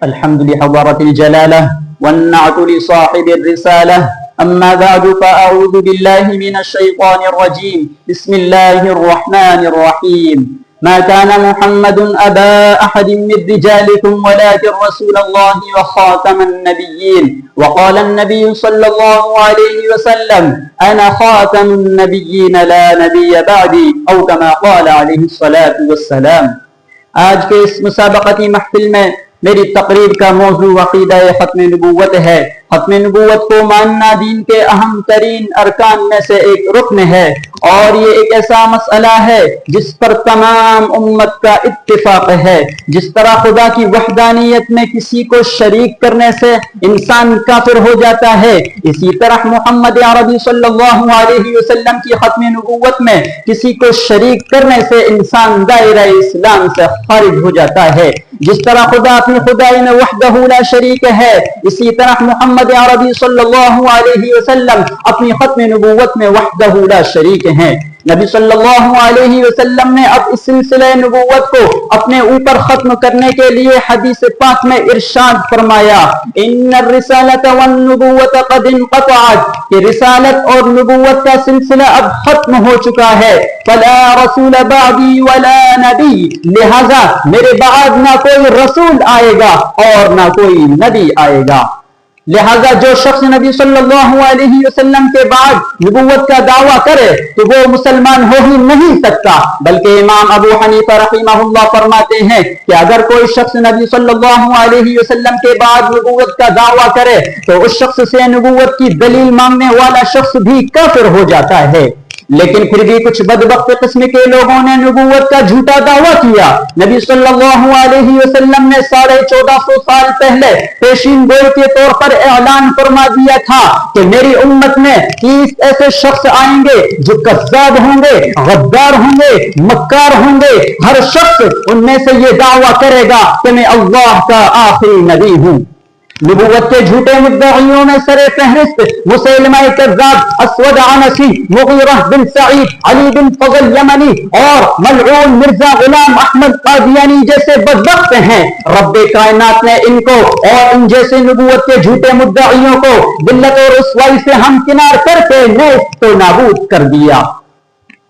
الحمد لحضرة الجلالة والنعت لصاحب الرسالة. أما بعد فأعوذ بالله من الشيطان الرجيم. بسم الله الرحمن الرحيم. ما كان محمد أبا أحد من رجالكم ولكن رسول الله وخاتم النبيين. وقال النبي صلى الله عليه وسلم أنا خاتم النبيين لا نبي بعدي أو كما قال عليه الصلاة والسلام. آج کے اس مسابقتی محفل میں میری تقریر کا موضوع عقیدہ ختم نبوت ہے. ختم نبوت کو ماننا دین کے اہم ترین ارکان میں سے ایک رکن ہے، اور یہ ایک ایسا مسئلہ ہے جس پر تمام امت کا اتفاق ہے. جس طرح خدا کی وحدانیت میں کسی کو شریک کرنے سے انسان کافر ہو جاتا ہے، اسی طرح محمد عربی صلی اللہ علیہ وسلم کی ختم نبوت میں کسی کو شریک کرنے سے انسان دائرہ اسلام سے خارج ہو جاتا ہے. جس طرح خدا اپنی خدائی میں وحدہ لا شریک ہے، اسی طرح محمد عربی صلی اللہ علیہ وسلم اپنی ختم نبوت میں وحدہ لا شریک ہیں. نبی صلی اللہ علیہ وسلم نے اب اس سلسلہ نبوت کو اپنے اوپر ختم کرنے کے لیے حدیث پاک میں ارشاد فرمایا، ان الرسالۃ والنبوۃ قد انقطعت، کہ رسالت اور نبوت کا سلسلہ اب ختم ہو چکا ہے. فلا رسول بعدی ولا نبی، لہذا میرے بعد نہ کوئی رسول آئے گا اور نہ کوئی نبی آئے گا. لہذا جو شخص نبی صلی اللہ علیہ وسلم کے بعد نبوت کا دعویٰ کرے تو وہ مسلمان ہو ہی نہیں سکتا. بلکہ امام ابو حنیفہ رحمہ اللہ فرماتے ہیں کہ اگر کوئی شخص نبی صلی اللہ علیہ وسلم کے بعد نبوت کا دعویٰ کرے تو اس شخص سے نبوت کی دلیل مانگنے والا شخص بھی کافر ہو جاتا ہے. لیکن پھر بھی کچھ بدبخت قسم کے لوگوں نے نبوت کا جھوٹا دعویٰ کیا. نبی صلی اللہ علیہ وسلم نے 1450 سال پہلے پیشین گوئی کے طور پر اعلان فرما دیا تھا کہ میری امت میں 30 ایسے شخص آئیں گے جو کذاب ہوں گے، غدار ہوں گے، مکار ہوں گے. ہر شخص ان میں سے یہ دعویٰ کرے گا کہ میں اللہ کا آخری نبی ہوں. نبوت کے جھوٹے مدعیوں میں سر فہرست مسیلمہ کذاب، اسود عنسی، مغیرہ بن سعید، علی بن فضل یمنی اور ملعون مرزا غلام احمد قادیانی جیسے بدبخت ہیں. رب کائنات نے ان کو اور ان جیسے نبوت کے جھوٹے مدعیوں کو ذلت اور رسوائی سے ہمکنار کر کے نیست و نابود کر دیا.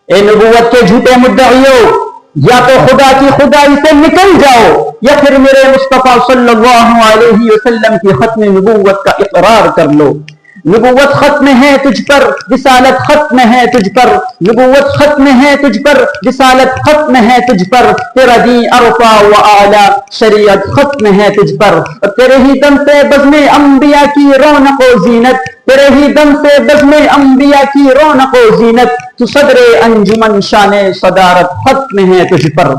اے نبوت کے جھوٹے مدعیوں، یا تو خدا کی خدائی سے نکل جاؤ یا پھر میرے مصطفیٰ صلی اللہ علیہ وسلم کی ختم نبوت کا اقرار کر لو. نبوت ختم ہے تجھ پر، رسالت ختم ہے تجھ پر. نبوت ختم ہے تجھ پر، رسالت ختم ہے تجھ پر. تیرا دین ارفع و اعلی، شریعت ختم ہے تجھ پر. تیرے ہی دم سے بزم انبیاء کی رونق و زینت، تیرے ہی دم سے بزم انبیاء کی رونق و زینت. تو صدر انجمن شان صدارت ختم ہے تجھ پر.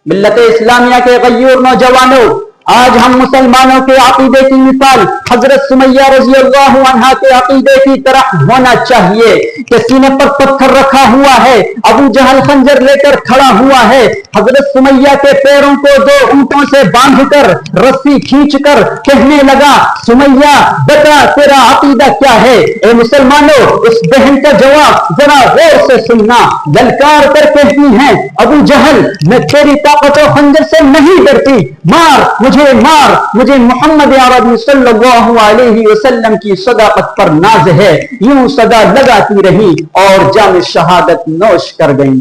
ملت اسلامیہ کے غیور نوجوانوں، آج ہم مسلمانوں کے عقیدے کی مثال حضرت سمیہ رضی اللہ عنہا کے عقیدے کی طرح ہونا چاہیے کہ سینے پر پتھر رکھا ہوا ہے، ابو جہل خنجر لے کر کھڑا ہوا ہے. حضرت سمیہ کے پیروں کو 2 اونٹوں سے باندھ کر رسی کھینچ کر کہنے لگا، سمیہ بتا تیرا عقیدہ کیا ہے؟ اے مسلمانوں، اس بہن کا جواب ذرا غور سے سننا. للکار کر کہتی ہیں، ابو جہل میں تیری طاقت و خنجر سے نہیں ڈرتی، مار مار، مجھے محمد عربی صلی اللہ علیہ وسلم کی صداقت پر ناز ہے. یوں صدا لگاتی رہی اور جام شہادت نوش کر گئی.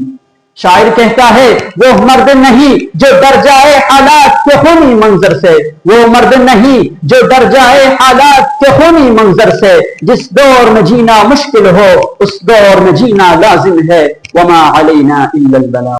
شاعر کہتا ہے، وہ مرد نہیں جو ڈر جائے حالات کے خونی منظر سے، وہ مرد نہیں جو ڈر جائے حالات کے خونی منظر سے. جس دور میں جینا مشکل ہو اس دور میں جینا لازم ہے. وما علینا الا البلاغ.